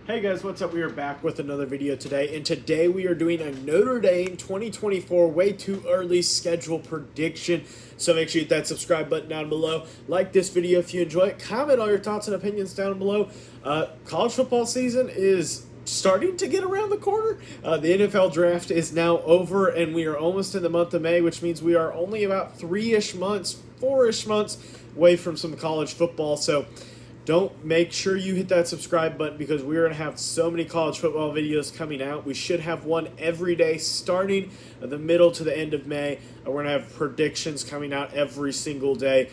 Hey guys, what's up? We are back with another video today, and today we are doing a Notre Dame 2024 way too early schedule prediction. So make sure you hit that subscribe button down below. Like this video if you enjoy it. Comment all your thoughts and opinions down below. College football season is starting to get around the corner. The NFL draft is now over, and we are almost in the month of May, which means we are only about 4-ish months away from some college football. So make sure you hit that subscribe button because we're going to have so many college football videos coming out. We should have one every day starting the middle to the end of May. We're going to have predictions coming out every single day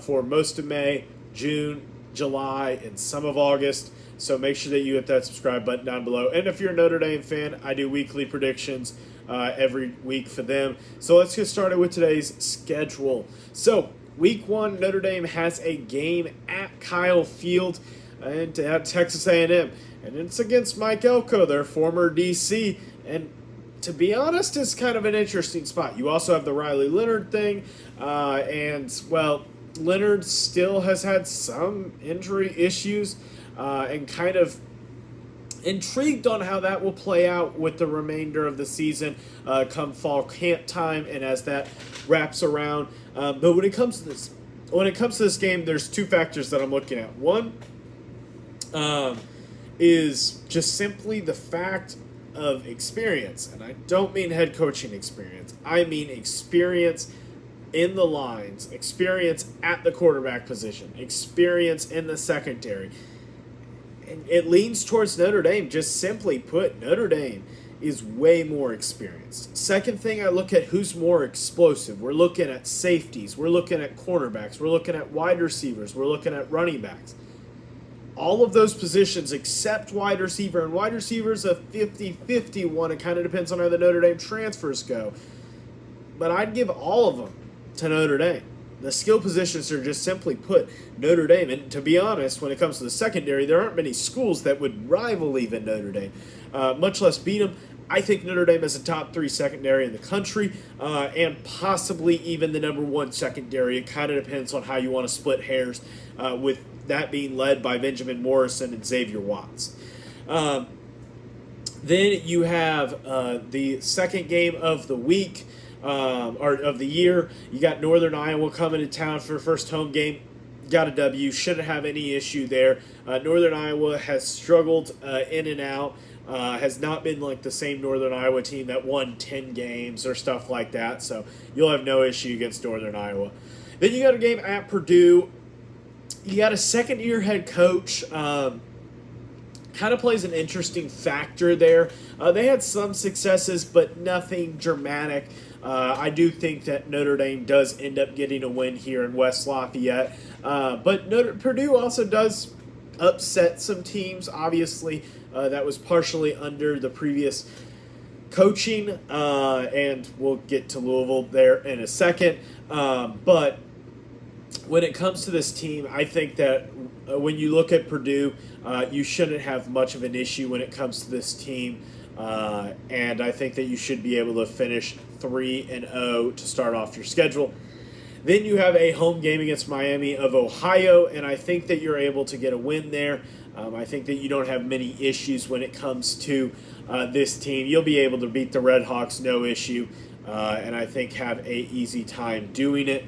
for most of May, June, July, and some of August. So make sure that you hit that subscribe button down below. And if you're a Notre Dame fan, I do weekly predictions every week for them. So let's get started with today's schedule. So Week 1, Notre Dame has a game at Kyle Field and at Texas A&M. And it's against Mike Elko, their former DC. And to be honest, it's kind of an interesting spot. You also have the Riley Leonard thing. Leonard still has had some injury issues and kind of intrigued on how that will play out with the remainder of the season come fall camp time and as that wraps around. But when it comes to this game, there's two factors that I'm looking at. One is just simply the fact of experience, and I don't mean head coaching experience. I mean experience in the lines, experience at the quarterback position, experience in the secondary. And it leans towards Notre Dame. Just simply put, Notre Dame is way more experienced. Second thing, I look at who's more explosive. We're looking at safeties. We're looking at cornerbacks. We're looking at wide receivers. We're looking at running backs. All of those positions except wide receiver. And wide receiver is a 50-50 one. It kind of depends on how the Notre Dame transfers go. But I'd give all of them to Notre Dame. The skill positions are just simply put Notre Dame. And to be honest, when it comes to the secondary, there aren't many schools that would rival even Notre Dame, much less beat them. I think Notre Dame is a top 3 secondary in the country and possibly even the number 1 secondary. It kind of depends on how you want to split hairs, with that being led by Benjamin Morrison and Xavier Watts. Then you have the second game of the week. Or of the year. You got Northern Iowa coming to town for first home game. Got a W. Shouldn't have any issue there. Northern Iowa has struggled in and out. Has not been like the same Northern Iowa team that won 10 games or stuff like that. So you'll have no issue against Northern Iowa. Then you got a game at Purdue. You got a second-year head coach. Kind of plays an interesting factor there. They had some successes, but nothing dramatic. I do think that Notre Dame does end up getting a win here in West Lafayette. But Purdue also does upset some teams, obviously. That was partially under the previous coaching, and we'll get to Louisville there in a second. But when it comes to this team, I think that when you look at Purdue, you shouldn't have much of an issue when it comes to this team. And I think that you should be able to finish 3-0 to start off your schedule. Then you have a home game against Miami of Ohio, and I think that you're able to get a win there. I think that you don't have many issues when it comes to this team. You'll be able to beat the Red Hawks, no issue, and I think have a easy time doing it.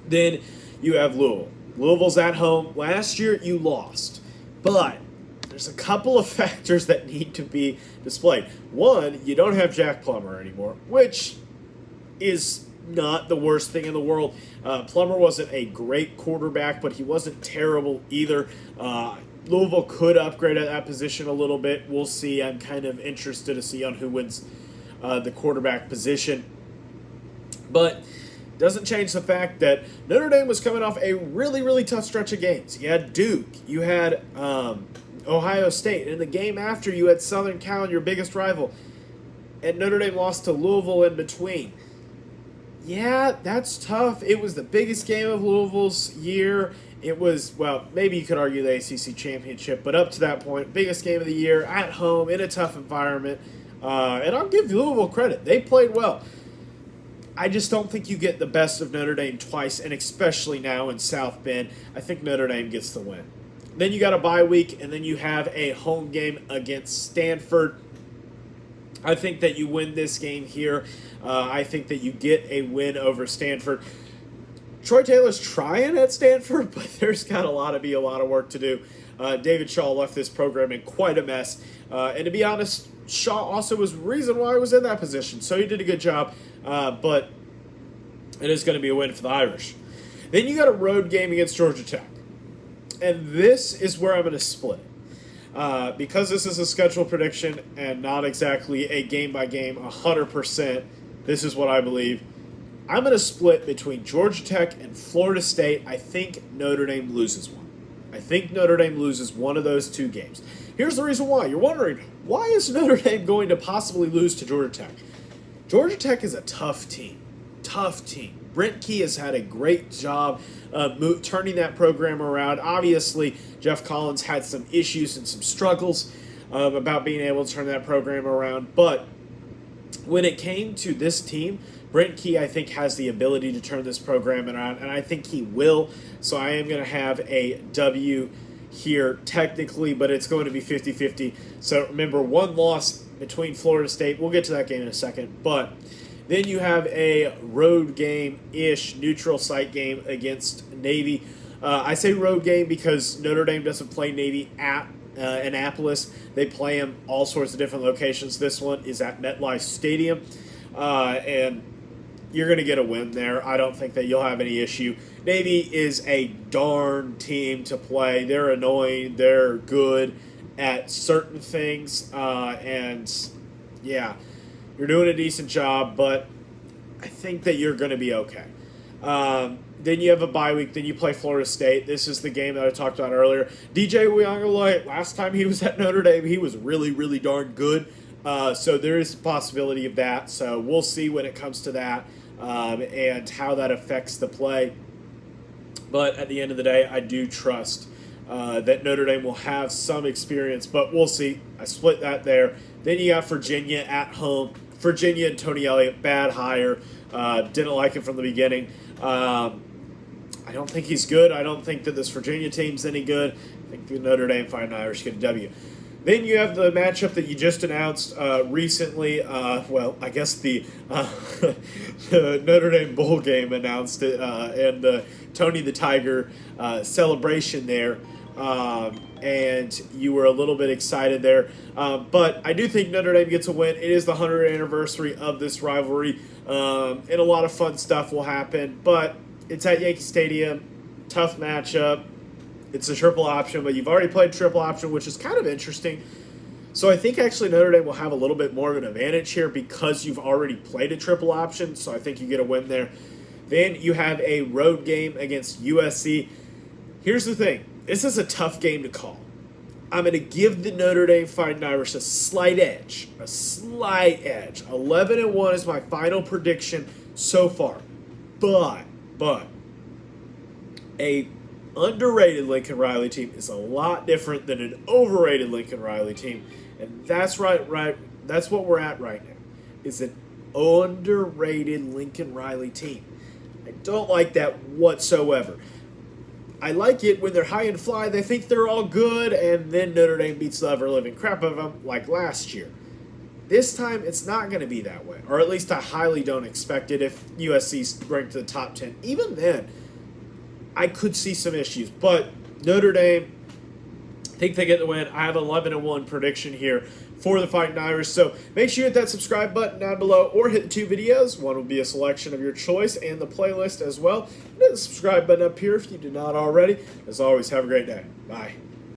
Then you have Louisville. Louisville's at home. Last year you lost, but there's a couple of factors that need to be displayed. One, you don't have Jack Plummer anymore, which is not the worst thing in the world. Plummer wasn't a great quarterback, but he wasn't terrible either. Louisville could upgrade at that position a little bit. We'll see. I'm kind of interested to see on who wins the quarterback position. But doesn't change the fact that Notre Dame was coming off a really, really tough stretch of games. You had Duke. You had Ohio State. In the game after, you had Southern Cal, your biggest rival. And Notre Dame lost to Louisville in between. Yeah, that's tough. It was the biggest game of Louisville's year. It was, well, maybe you could argue the ACC championship, but up to that point, biggest game of the year, at home, in a tough environment. And I'll give Louisville credit. They played well. I just don't think you get the best of Notre Dame twice, and especially now in South Bend. I think Notre Dame gets the win. Then you got a bye week, and then you have a home game against Stanford. I think that you win this game here. I think that you get a win over Stanford. Troy Taylor's trying at Stanford, but there's got a lot of work to do. David Shaw left this program in quite a mess. And to be honest, Shaw also was the reason why he was in that position. So he did a good job, but it is going to be a win for the Irish. Then you got a road game against Georgia Tech. And this is where I'm going to split it. Because this is a schedule prediction and not exactly a game-by-game 100%, this is what I believe. I'm going to split between Georgia Tech and Florida State. I think Notre Dame loses one. I think Notre Dame loses one of those two games. Here's the reason why. You're wondering, why is Notre Dame going to possibly lose to Georgia Tech? Georgia Tech is a tough team. Tough team. Brent Key has had a great job turning that program around. Obviously, Jeff Collins had some issues and some struggles about being able to turn that program around. But when it came to this team, Brent Key, I think, has the ability to turn this program around, and I think he will. So I am going to have a W here technically, but it's going to be 50-50. So remember, one loss between Florida State. We'll get to that game in a second. But then you have a road game-ish neutral site game against Navy. I say road game because Notre Dame doesn't play Navy at Annapolis. They play them all sorts of different locations. This one is at MetLife Stadium, and you're going to get a win there. I don't think that you'll have any issue. Navy is a darn team to play. They're annoying. They're good at certain things, and yeah, you're doing a decent job, but I think that you're going to be okay. Then you have a bye week. Then you play Florida State. This is the game that I talked about earlier. DJ Uyunglele, last time he was at Notre Dame, he was really, really darn good. So there is a possibility of that. So we'll see when it comes to that and how that affects the play. But at the end of the day, I do trust that Notre Dame will have some experience. But we'll see. I split that there. Then you got Virginia at home. Virginia and Tony Elliott, bad hire. Didn't like him from the beginning. I don't think he's good. I don't think that this Virginia team's any good. I think the Notre Dame Fighting Irish get a W. Then you have the matchup that you just announced recently. I guess the Notre Dame Bowl game announced it, and the Tony the Tiger celebration there. And you were a little bit excited there. But I do think Notre Dame gets a win. It is the 100th anniversary of this rivalry, and a lot of fun stuff will happen. But it's at Yankee Stadium. Tough matchup. It's a triple option, but you've already played triple option, which is kind of interesting. So I think actually Notre Dame will have a little bit more of an advantage here because you've already played a triple option, so I think you get a win there. Then you have a road game against USC. Here's the thing. This is a tough game to call. I'm going to give the Notre Dame Fighting Irish a slight edge. A slight edge. 11-1 is my final prediction so far. But a underrated Lincoln Riley team is a lot different than an overrated Lincoln Riley team, and that's right. That's what we're at right now. Is an underrated Lincoln Riley team. I don't like that whatsoever. I like it when they're high and fly. They think they're all good, and then Notre Dame beats the ever-living crap out of them like last year. This time, it's not going to be that way, or at least I highly don't expect it if USC's ranked to the top 10. Even then, I could see some issues, but Notre Dame, I think they get the win. I have an 11-1 prediction here for the Fighting Irish. So make sure you hit that subscribe button down below or hit the two videos. One will be a selection of your choice and the playlist as well. Hit the subscribe button up here if you did not already. As always, have a great day. Bye.